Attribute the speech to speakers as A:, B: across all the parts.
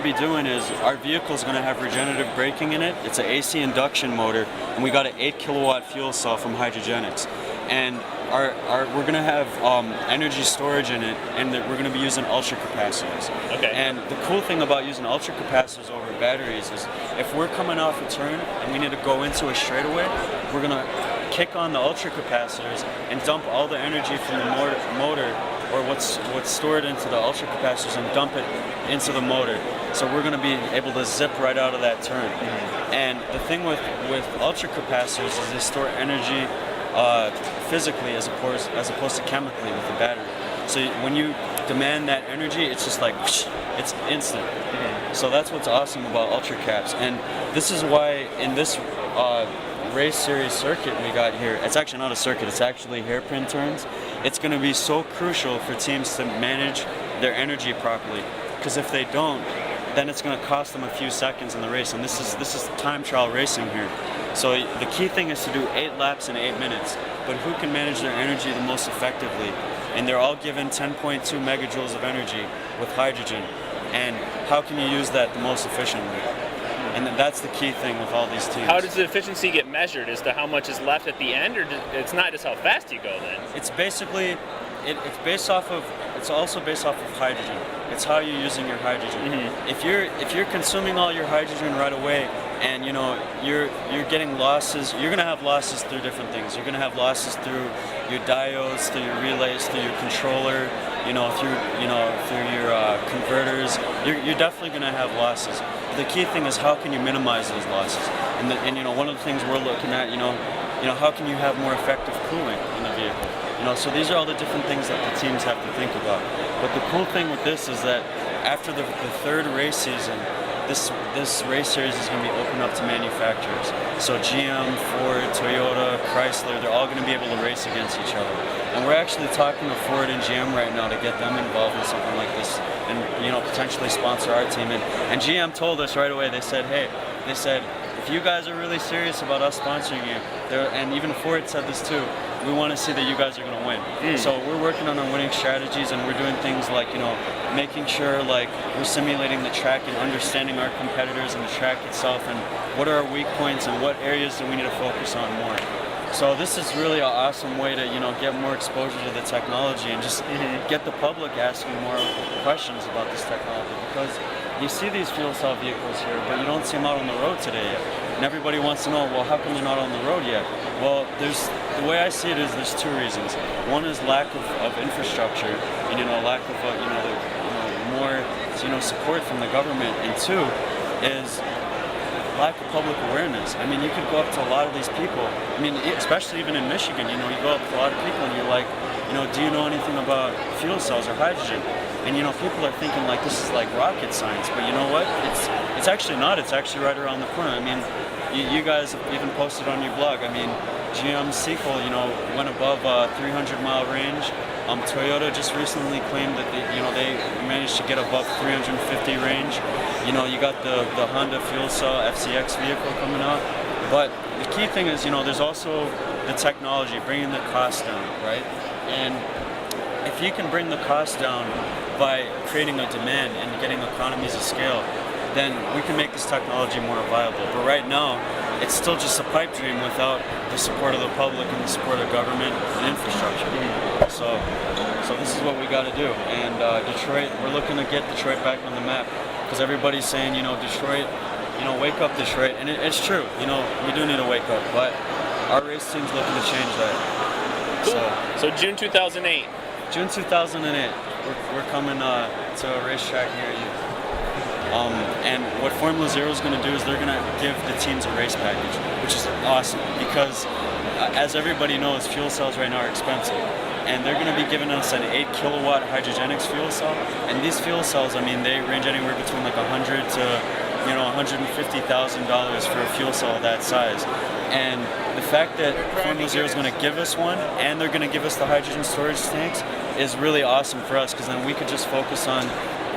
A: to be doing is our vehicle is going to have regenerative braking in it. It's an AC induction motor, and we got an 8 kilowatt fuel cell from Hydrogenics. And we're going to have energy storage in it, and we're going to be using ultra capacitors.
B: Okay.
A: And the cool thing about using ultra capacitors over batteries is if we're coming off a turn and we need to go into a straightaway, we're going to kick on the ultra capacitors and dump all the energy from the motor or what's stored into the ultra capacitors and dump it into the motor. So we're going to be able to zip right out of that turn. And the thing with ultra capacitors is they store energy physically as opposed to chemically with the battery. So when you demand that energy, it's just like whoosh, it's instant. So that's what's awesome about ultra caps. And this is why in this race series circuit we got here, it's actually not a circuit, it's actually hairpin turns. It's going to be so crucial for teams to manage their energy properly, because if they don't, then it's going to cost them a few seconds in the race. And this is time trial racing here. So the key thing is to do 8 laps in 8 minutes, but who can manage their energy the most effectively? And they're all given 10.2 megajoules of energy with hydrogen. And how can you use that the most efficiently? And that's the key thing with all these teams.
B: How does the efficiency get measured? As to how much is left at the end, or it's not just how fast you go then?
A: It's basically, it's also based off of hydrogen. It's how you're using your hydrogen. If you're consuming all your hydrogen right away, and you're getting losses, you're gonna have losses through different things. You're gonna have losses through your diodes, through your relays, through your controller, through your converters. You're definitely gonna have losses. The key thing is how can you minimize those losses? And one of the things we're looking at, how can you have more effective cooling in the vehicle? So these are all the different things that the teams have to think about. But the cool thing with this is that after the third race season, this race series is going to be open up to manufacturers. So GM, Ford, Toyota, Chrysler, they're all going to be able to race against each other. And we're actually talking to Ford and GM right now to get them involved in something like this and potentially sponsor our team. And GM told us right away, they said, if you guys are really serious about us sponsoring you, and even Ford said this too, we want to see that you guys are going to win. So we're working on our winning strategies, and we're doing things like, making sure like we're simulating the track and understanding our competitors and the track itself, and what are our weak points and what areas do we need to focus on more. So this is really an awesome way to, get more exposure to the technology and just get the public asking more questions about this technology, because you see these fuel cell vehicles here, but you don't see them out on the road today yet. And everybody wants to know, well, how come they're not on the road yet? Well, the way I see it is there's 2 reasons. One is lack of infrastructure, and lack of more support from the government, and 2 is lack of public awareness. I mean, you could go up to a lot of these people. I mean, especially even in Michigan, you go up to a lot of people and you're like, do you know anything about fuel cells or hydrogen? And people are thinking like this is like rocket science, but you know what? It's actually not. It's actually right around the corner. I mean, you guys even posted on your blog. I mean, GM Sequel, went above 300-mile range. Toyota just recently claimed that they managed to get above 350 range. You got the Honda fuel cell FCX vehicle coming out. But the key thing is, there's also the technology, bringing the cost down, right? And if you can bring the cost down by creating a demand and getting economies of scale, then we can make this technology more viable. But right now, it's still just a pipe dream without the support of the public and the support of government and infrastructure. So this is what we got to do. And Detroit, we're looking to get Detroit back on the map, because everybody's saying, Detroit, wake up, Detroit. And it's true, we do need to wake up. But our race team's looking to change that.
B: Cool. So June 2008.
A: June 2008, we're coming to a racetrack near you. And what Formula Zero is going to do is they're going to give the teams a race package, which is awesome, because as everybody knows, fuel cells right now are expensive. And they're going to be giving us an 8 kilowatt Hydrogenics fuel cell. And these fuel cells, I mean, they range anywhere between like $100,000 to $150,000 for a fuel cell of that size. And the fact that Formula Zero is going to give us one, and they're going to give us the hydrogen storage tanks, is really awesome for us, because then we could just focus on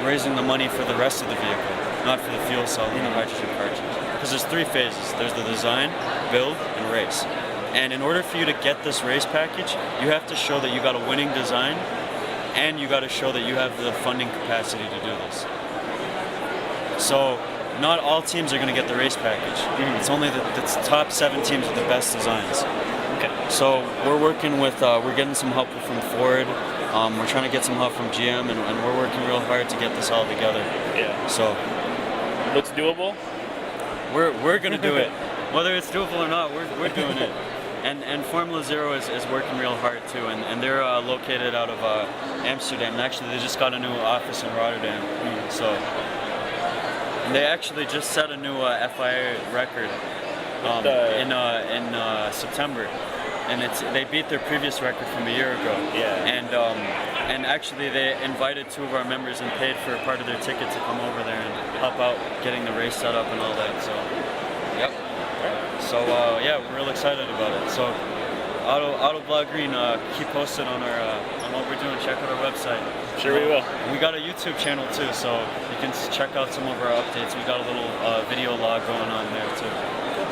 A: raising the money for the rest of the vehicle, not for the fuel cell and the hydrogen cartridge. Because there's 3 phases. There's the design, build, and race. And in order for you to get this race package, you have to show that you got a winning design, and you got to show that you have the funding capacity to do this. So not all teams are going to get the race package. It's only the top 7 teams with the best designs.
B: Okay.
A: So we're working with, we're getting some help from Ford. We're trying to get some help from GM, and we're working real hard to get this all together.
B: Yeah.
A: So
B: looks doable.
A: We're gonna do it, whether it's doable or not. We're doing it. And Formula Zero is working real hard too, and they're located out of Amsterdam. And actually, they just got a new office in Rotterdam. So and they actually just set a new FIA record in September. And they beat their previous record from a year ago.
B: Yeah.
A: And actually they invited 2 of our members and paid for part of their ticket to come over there and help out getting the race set up and all that. So, yep. So yeah, we're real excited about it. So, AutoblogGreen, keep posted on what we're doing. Check out our website.
B: Sure we will.
A: We got a YouTube channel too, so you can check out some of our updates. We got a little video log going on there too.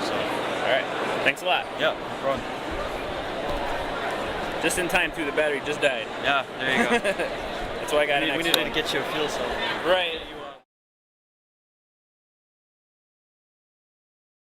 A: So,
B: all right. Thanks a lot.
A: Yeah, no problem.
B: Just in time too, the battery just died.
A: Yeah, there you go.
B: That's why I got an Expo.
A: We needed to get you a fuel cell.
B: Right.